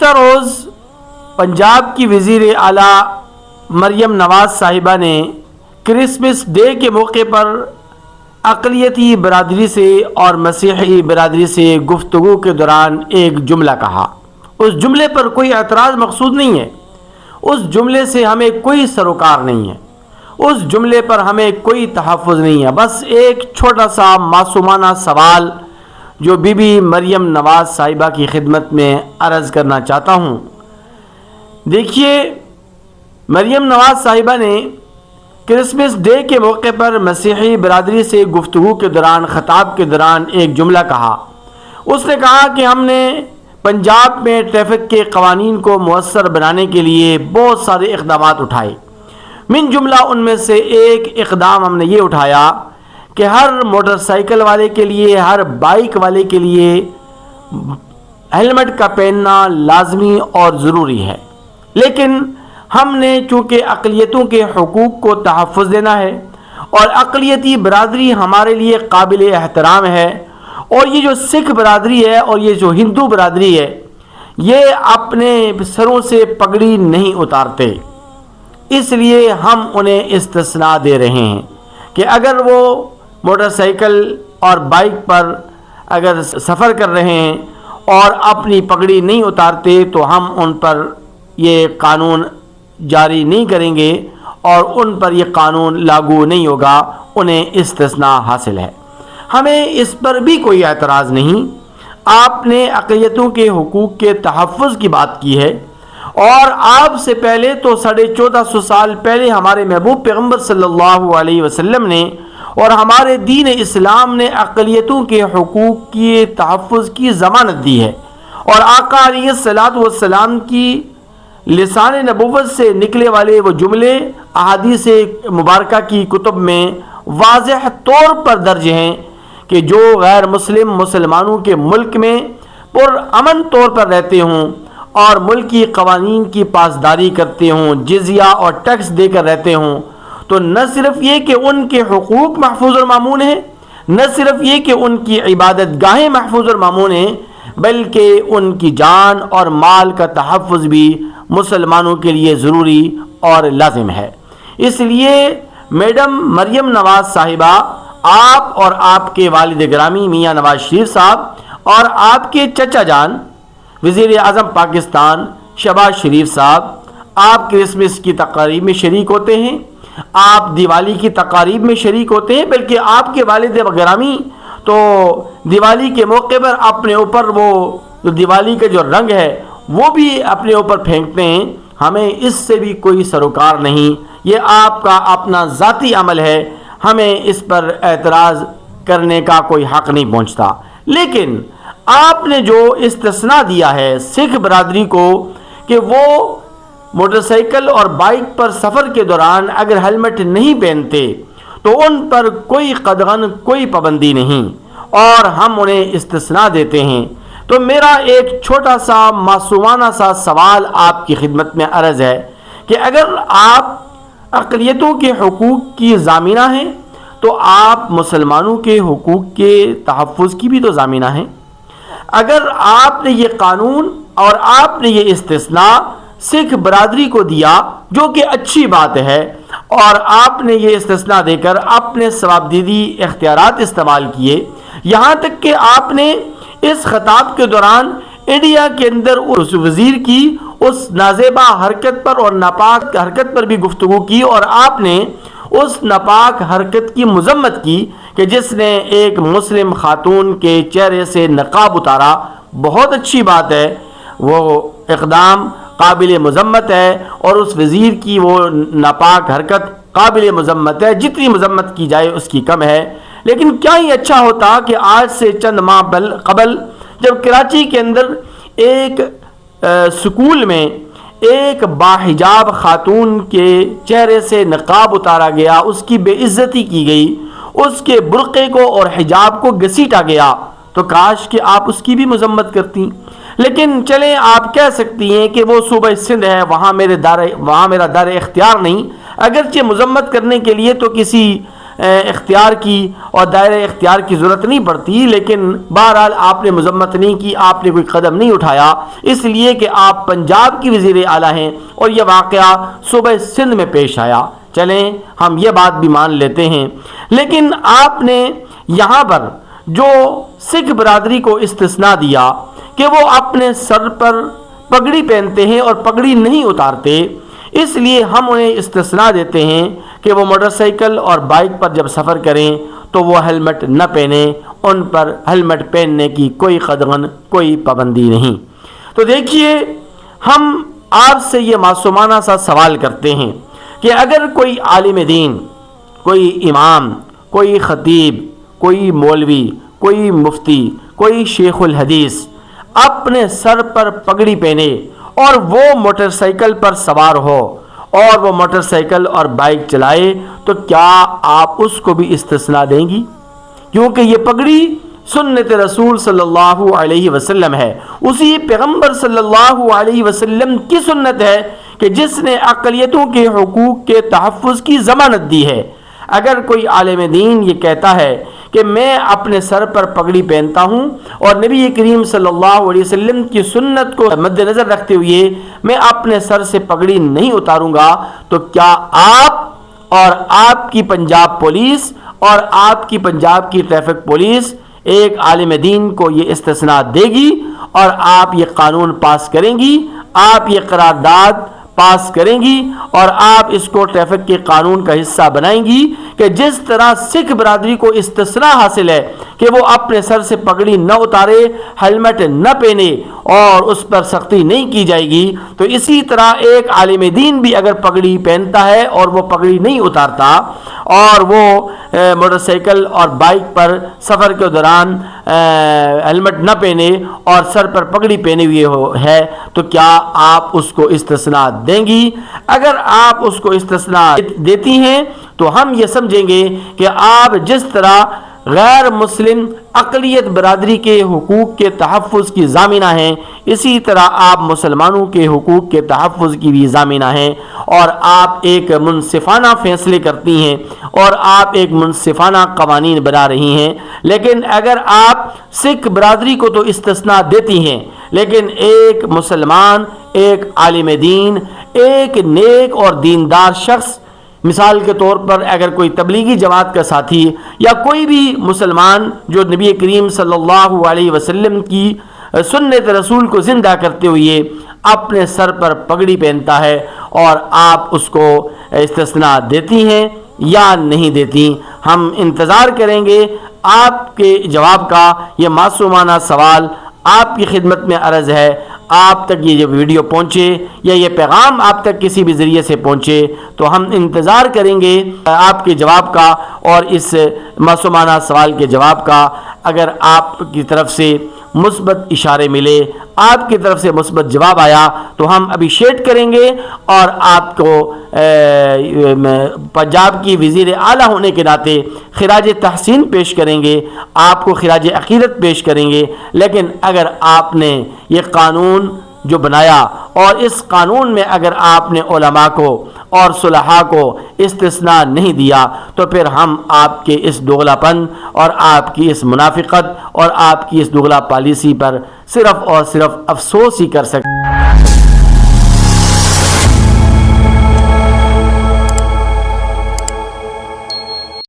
گزشتہ روز پنجاب کی وزیر اعلیٰ مریم نواز صاحبہ نے کرسمس ڈے کے موقع پر اقلیتی برادری سے اور مسیحی برادری سے گفتگو کے دوران ایک جملہ کہا۔ اس جملے پر کوئی اعتراض مقصود نہیں ہے، اس جملے سے ہمیں کوئی سروکار نہیں ہے، اس جملے پر ہمیں کوئی تحفظ نہیں ہے، بس ایک چھوٹا سا معصومانہ سوال جو بی بی مریم نواز صاحبہ کی خدمت میں عرض کرنا چاہتا ہوں۔ دیکھیے، مریم نواز صاحبہ نے کرسمس ڈے کے موقع پر مسیحی برادری سے گفتگو کے دوران، خطاب کے دوران ایک جملہ کہا۔ اس نے کہا کہ ہم نے پنجاب میں ٹریفک کے قوانین کو مؤثر بنانے کے لیے بہت سارے اقدامات اٹھائے۔ من جملہ ان میں سے ایک اقدام ہم نے یہ اٹھایا کہ ہر موٹر سائیکل والے کے لیے، ہر بائک والے کے لیے ہیلمٹ کا پہننا لازمی اور ضروری ہے۔ لیکن ہم نے چونکہ اقلیتوں کے حقوق کو تحفظ دینا ہے اور اقلیتی برادری ہمارے لیے قابل احترام ہے، اور یہ جو سکھ برادری ہے اور یہ جو ہندو برادری ہے، یہ اپنے سروں سے پگڑی نہیں اتارتے، اس لیے ہم انہیں استثناء دے رہے ہیں کہ اگر وہ موٹر سائیکل اور بائک پر اگر سفر کر رہے ہیں اور اپنی پگڑی نہیں اتارتے تو ہم ان پر یہ قانون جاری نہیں کریں گے اور ان پر یہ قانون لاگو نہیں ہوگا، انہیں استثناء حاصل ہے۔ ہمیں اس پر بھی کوئی اعتراض نہیں۔ آپ نے اقلیتوں کے حقوق کے تحفظ کی بات کی ہے، اور آپ سے پہلے تو 1450 سال پہلے ہمارے محبوب پیغمبر صلی اللہ علیہ وسلم نے اور ہمارے دین اسلام نے اقلیتوں کے حقوق کے تحفظ کی ضمانت دی ہے، اور آقا علیہ الصلوۃ والسلام کی لسان نبوت سے نکلے والے وہ جملے احادیث مبارکہ کی کتب میں واضح طور پر درج ہیں کہ جو غیر مسلم مسلمانوں کے ملک میں پرامن طور پر رہتے ہوں اور ملکی قوانین کی پاسداری کرتے ہوں، جزیہ اور ٹیکس دے کر رہتے ہوں، تو نہ صرف یہ کہ ان کے حقوق محفوظ اور مامون ہیں، نہ صرف یہ کہ ان کی عبادت گاہیں محفوظ اور مامون ہیں، بلکہ ان کی جان اور مال کا تحفظ بھی مسلمانوں کے لیے ضروری اور لازم ہے۔ اس لیے میڈم مریم نواز صاحبہ، آپ اور آپ کے والد گرامی میاں نواز شریف صاحب اور آپ کے چچا جان وزیر اعظم پاکستان شہباز شریف صاحب، آپ کرسمس کی تقاریب میں شریک ہوتے ہیں، آپ دیوالی کی تقاریب میں شریک ہوتے ہیں، بلکہ آپ کے والد گرامی تو دیوالی کے موقع پر اپنے اوپر وہ دیوالی کا جو رنگ ہے وہ بھی اپنے اوپر پھینکتے ہیں۔ ہمیں اس سے بھی کوئی سروکار نہیں، یہ آپ کا اپنا ذاتی عمل ہے، ہمیں اس پر اعتراض کرنے کا کوئی حق نہیں پہنچتا۔ لیکن آپ نے جو استثناء دیا ہے سکھ برادری کو کہ وہ موٹر سائیکل اور بائک پر سفر کے دوران اگر ہیلمٹ نہیں پہنتے تو ان پر کوئی قدغن، کوئی پابندی نہیں، اور ہم انہیں استثناء دیتے ہیں۔ تو میرا ایک چھوٹا سا معصومانہ سا سوال آپ کی خدمت میں عرض ہے کہ اگر آپ اقلیتوں کے حقوق کی ضامنہ ہیں تو آپ مسلمانوں کے حقوق کے تحفظ کی بھی تو ضامنہ ہیں۔ اگر آپ نے یہ قانون اور آپ نے یہ استثناء سکھ برادری کو دیا، جو کہ اچھی بات ہے، اور آپ نے یہ استثناء دے کر اپنے ثوابدیدی اختیارات استعمال کیے، یہاں تک کہ آپ نے اس خطاب کے دوران انڈیا کے اندر اس وزیر کی اس نازیبہ حرکت پر اور ناپاک حرکت پر بھی گفتگو کی، اور آپ نے اس ناپاک حرکت کی مذمت کی کہ جس نے ایک مسلم خاتون کے چہرے سے نقاب اتارا۔ بہت اچھی بات ہے، وہ اقدام قابل مذمت ہے، اور اس وزیر کی وہ ناپاک حرکت قابل مذمت ہے، جتنی مذمت کی جائے اس کی کم ہے۔ لیکن کیا ہی اچھا ہوتا کہ آج سے چند ماہ قبل جب کراچی کے اندر ایک سکول میں ایک باحجاب خاتون کے چہرے سے نقاب اتارا گیا، اس کی بے عزتی کی گئی، اس کے برقعے کو اور حجاب کو گھسیٹا گیا، تو کاش کہ آپ اس کی بھی مذمت کرتی۔ لیکن چلیں، آپ کہہ سکتی ہیں کہ وہ صوبہ سندھ ہے، وہاں میرا دار اختیار نہیں، اگرچہ مذمت کرنے کے لیے تو کسی اختیار کی اور دائرہ اختیار کی ضرورت نہیں پڑتی، لیکن بہرحال آپ نے مذمت نہیں کی، آپ نے کوئی قدم نہیں اٹھایا، اس لیے کہ آپ پنجاب کی وزیر اعلیٰ ہیں اور یہ واقعہ صوبہ سندھ میں پیش آیا۔ چلیں ہم یہ بات بھی مان لیتے ہیں، لیکن آپ نے یہاں پر جو سکھ برادری کو استثناء دیا کہ وہ اپنے سر پر پگڑی پہنتے ہیں اور پگڑی نہیں اتارتے، اس لیے ہم انہیں استثناء دیتے ہیں کہ وہ موٹر سائیکل اور بائک پر جب سفر کریں تو وہ ہیلمٹ نہ پہنیں، ان پر ہیلمٹ پہننے کی کوئی قدغن، کوئی پابندی نہیں۔ تو دیکھیے، ہم آپ سے یہ معصومانہ سا سوال کرتے ہیں کہ اگر کوئی عالم دین، کوئی امام، کوئی خطیب، کوئی مولوی، کوئی مفتی، کوئی شیخ الحدیث اپنے سر پر پگڑی پہنے اور وہ موٹر سائیکل پر سوار ہو اور وہ موٹر سائیکل اور بائک چلائے، تو کیا آپ اس کو بھی استثناء دیں گی؟ کیونکہ یہ پگڑی سنت رسول صلی اللہ علیہ وسلم ہے، اسی پیغمبر صلی اللہ علیہ وسلم کی سنت ہے کہ جس نے اقلیتوں کے حقوق کے تحفظ کی ضمانت دی ہے۔ اگر کوئی عالم دین یہ کہتا ہے کہ میں اپنے سر پر پگڑی پہنتا ہوں اور نبی کریم صلی اللہ علیہ وسلم کی سنت کو مد نظر رکھتے ہوئے میں اپنے سر سے پگڑی نہیں اتاروں گا، تو کیا آپ اور آپ کی پنجاب پولیس اور آپ کی پنجاب کی ٹریفک پولیس ایک عالم دین کو یہ استثناء دے گی اور آپ یہ قانون پاس کریں گی، آپ یہ قرارداد پاس کریں گی اور آپ اس کو ٹریفک کے قانون کا حصہ بنائیں گی کہ جس طرح سکھ برادری کو استثناء حاصل ہے کہ وہ اپنے سر سے پگڑی نہ اتارے، ہیلمٹ نہ پہنے اور اس پر سختی نہیں کی جائے گی، تو اسی طرح ایک عالم دین بھی اگر پگڑی پہنتا ہے اور وہ پگڑی نہیں اتارتا اور وہ موٹر سائیکل اور بائک پر سفر کے دوران ہیلمٹ نہ پہنے اور سر پر پگڑی پہنے ہوئے ہے، تو کیا آپ اس کو استثناء دیں گی؟ اگر آپ اس کو استثناء دیتی ہیں تو ہم یہ سمجھیں گے کہ آپ جس طرح غیر مسلم اقلیت برادری کے حقوق کے تحفظ کی ضامنہ ہیں، اسی طرح آپ مسلمانوں کے حقوق کے تحفظ کی بھی ضامنہ ہیں، اور آپ ایک منصفانہ فیصلے کرتی ہیں اور آپ ایک منصفانہ قوانین بنا رہی ہیں۔ لیکن اگر آپ سکھ برادری کو تو استثناء دیتی ہیں، لیکن ایک مسلمان، ایک عالم دین، ایک نیک اور دیندار شخص، مثال کے طور پر اگر کوئی تبلیغی جماعت کا ساتھی یا کوئی بھی مسلمان جو نبی کریم صلی اللہ علیہ وسلم کی سنت رسول کو زندہ کرتے ہوئے اپنے سر پر پگڑی پہنتا ہے، اور آپ اس کو استثناء دیتی ہیں یا نہیں دیتی، ہم انتظار کریں گے آپ کے جواب کا۔ یہ معصومانہ سوال آپ کی خدمت میں عرض ہے، آپ تک یہ ویڈیو پہنچے یا یہ پیغام آپ تک کسی بھی ذریعے سے پہنچے تو ہم انتظار کریں گے آپ کے جواب کا اور اس معصومانہ سوال کے جواب کا۔ اگر آپ کی طرف سے مثبت اشارے ملے، آپ کی طرف سے مثبت جواب آیا تو ہم ابھیشیٹ کریں گے اور آپ کو پنجاب کی وزیر اعلیٰ ہونے کے ناطے خراج تحسین پیش کریں گے، آپ کو خراج عقیدت پیش کریں گے۔ لیکن اگر آپ نے یہ قانون جو بنایا اور اس قانون میں اگر آپ نے علماء کو اور صلحاء کو استثناء نہیں دیا تو پھر ہم آپ کے اس دوغلا پن اور آپ کی اس منافقت اور آپ کی اس دوغلا پالیسی پر صرف اور صرف افسوس ہی کر سکتے ہیں۔